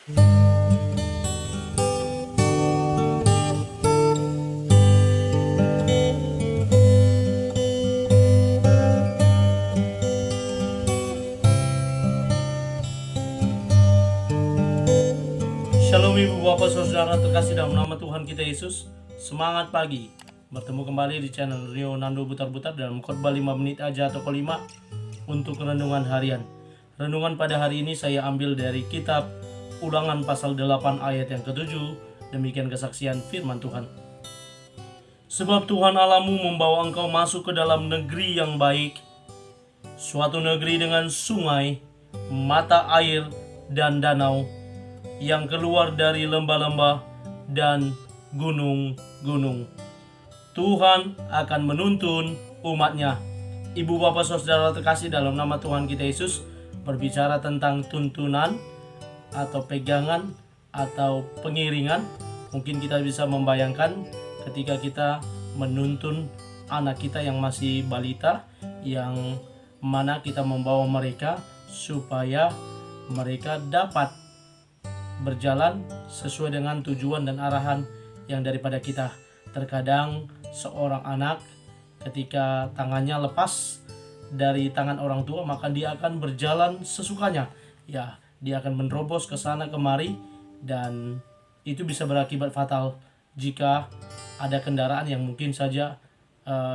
Shalom Ibu Bapak Saudara terkasih dalam nama Tuhan kita Yesus. Semangat pagi. Bertemu kembali di channel Rio Nando Butar-Butar dalam khotbah 5 menit aja atau kelima untuk renungan harian. Renungan pada hari ini saya ambil dari kitab Ulangan pasal 8 ayat yang ke-7. Demikian kesaksian firman Tuhan. Sebab Tuhan Allahmu membawa engkau masuk ke dalam negeri yang baik, suatu negeri dengan sungai, mata air, dan danau, yang keluar dari lembah-lembah dan gunung-gunung. Tuhan akan menuntun umatnya. Ibu bapak saudara terkasih dalam nama Tuhan kita Yesus, berbicara tentang tuntunan atau pegangan atau pengiringan. Mungkin kita bisa membayangkan ketika kita menuntun anak kita yang masih balita, yang mana kita membawa mereka supaya mereka dapat berjalan sesuai dengan tujuan dan arahan yang daripada kita. Terkadang seorang anak ketika tangannya lepas dari tangan orang tua, maka dia akan berjalan sesukanya. Ya, dia akan menerobos ke sana kemari, dan itu bisa berakibat fatal jika ada kendaraan yang mungkin saja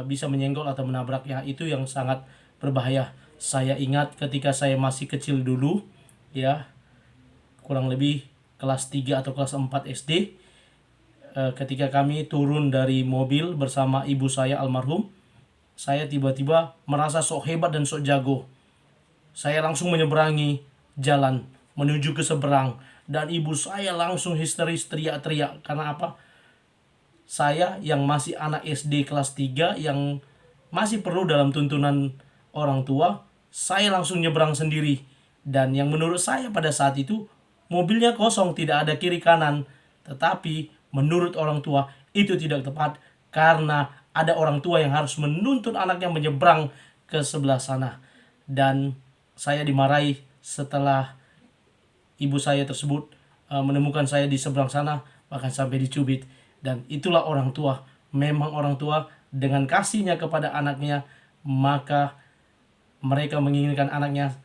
bisa menyenggol atau menabraknya. Itu yang sangat berbahaya. Saya ingat ketika saya masih kecil dulu, ya, kurang lebih kelas 3 atau kelas 4 SD, ketika kami turun dari mobil bersama ibu saya almarhum, saya tiba-tiba merasa sok hebat dan sok jago. Saya langsung menyeberangi jalan menuju ke seberang, dan ibu saya langsung histeris teriak-teriak. Karena apa? Saya yang masih anak SD kelas 3 yang masih perlu dalam tuntunan orang tua, saya langsung nyebrang sendiri. Dan yang menurut saya pada saat itu mobilnya kosong, tidak ada kiri kanan. Tetapi menurut orang tua itu tidak tepat, karena ada orang tua yang harus menuntun anaknya menyeberang ke sebelah sana. Dan saya dimarahi setelah ibu saya tersebut menemukan saya di seberang sana, bahkan sampai dicubit. Dan itulah orang tua. Memang orang tua dengan kasihnya kepada anaknya, maka mereka menginginkan anaknya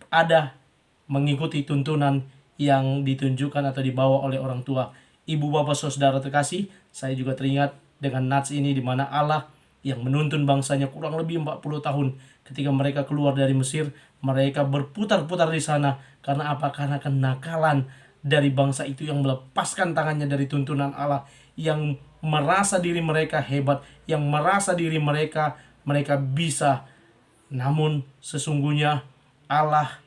ada mengikuti tuntunan yang ditunjukkan atau dibawa oleh orang tua. Ibu bapak saudara terkasih, saya juga teringat dengan nats ini, di mana Allah yang menuntun bangsanya kurang lebih 40 tahun. Ketika mereka keluar dari Mesir, mereka berputar-putar di sana. Karena apa? Karena kenakalan dari bangsa itu yang melepaskan tangannya dari tuntunan Allah, yang merasa diri mereka hebat, yang merasa diri mereka bisa. Namun sesungguhnya Allah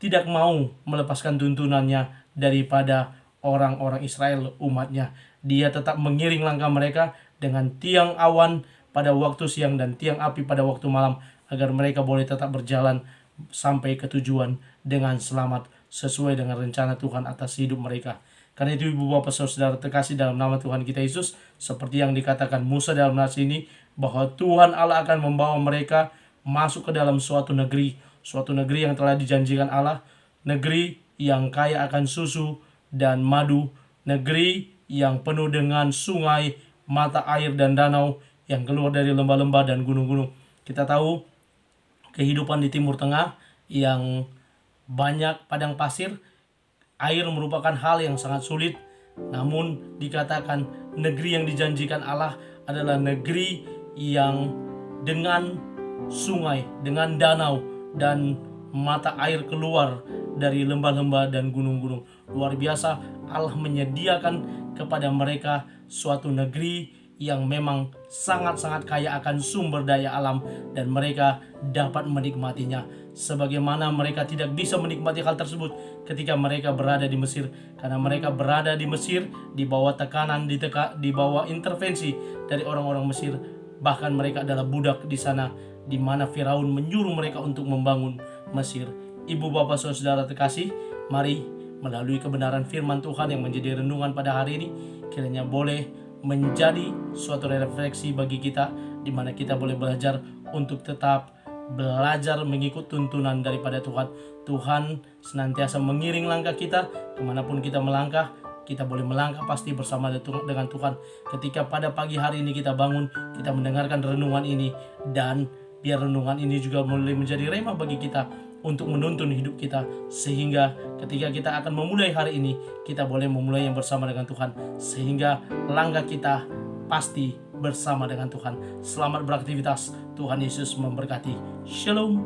tidak mau melepaskan tuntunannya daripada orang-orang Israel, umatnya. Dia tetap mengiring langkah mereka dengan tiang awan pada waktu siang dan tiang api pada waktu malam, agar mereka boleh tetap berjalan sampai ke tujuan dengan selamat sesuai dengan rencana Tuhan atas hidup mereka. Karena itu ibu bapak saudara terkasih dalam nama Tuhan kita Yesus, seperti yang dikatakan Musa dalam nats ini, bahwa Tuhan Allah akan membawa mereka masuk ke dalam suatu negeri yang telah dijanjikan Allah, negeri yang kaya akan susu dan madu, negeri yang penuh dengan sungai, mata air dan danau yang keluar dari lembah-lembah dan gunung-gunung. Kita tahu kehidupan di Timur Tengah yang banyak padang pasir, air merupakan hal yang sangat sulit. Namun dikatakan negeri yang dijanjikan Allah adalah negeri yang dengan sungai, dengan danau, dan mata air keluar dari lembah-lembah dan gunung-gunung. Luar biasa, Allah menyediakan kepada mereka suatu negeri yang memang sangat-sangat kaya akan sumber daya alam, dan mereka dapat menikmatinya. Sebagaimana mereka tidak bisa menikmati hal tersebut ketika mereka berada di Mesir, karena mereka berada di Mesir di bawah tekanan, di bawah intervensi dari orang-orang Mesir. Bahkan mereka adalah budak di sana, di mana Firaun menyuruh mereka untuk membangun Mesir. Ibu bapak saudara terkasih, mari melalui kebenaran firman Tuhan yang menjadi renungan pada hari ini, kiranya boleh menjadi suatu refleksi bagi kita, di mana kita boleh belajar untuk tetap belajar mengikut tuntunan daripada Tuhan. Tuhan senantiasa mengiring langkah kita, kemanapun kita melangkah, kita boleh melangkah pasti bersama dengan Tuhan. Ketika pada pagi hari ini kita bangun, kita mendengarkan renungan ini, dan biar renungan ini juga boleh menjadi rema bagi kita untuk menuntun hidup kita, sehingga ketika kita akan memulai hari ini, kita boleh memulai yang bersama dengan Tuhan, sehingga langkah kita pasti bersama dengan Tuhan. Selamat beraktivitas, Tuhan Yesus memberkati. Shalom.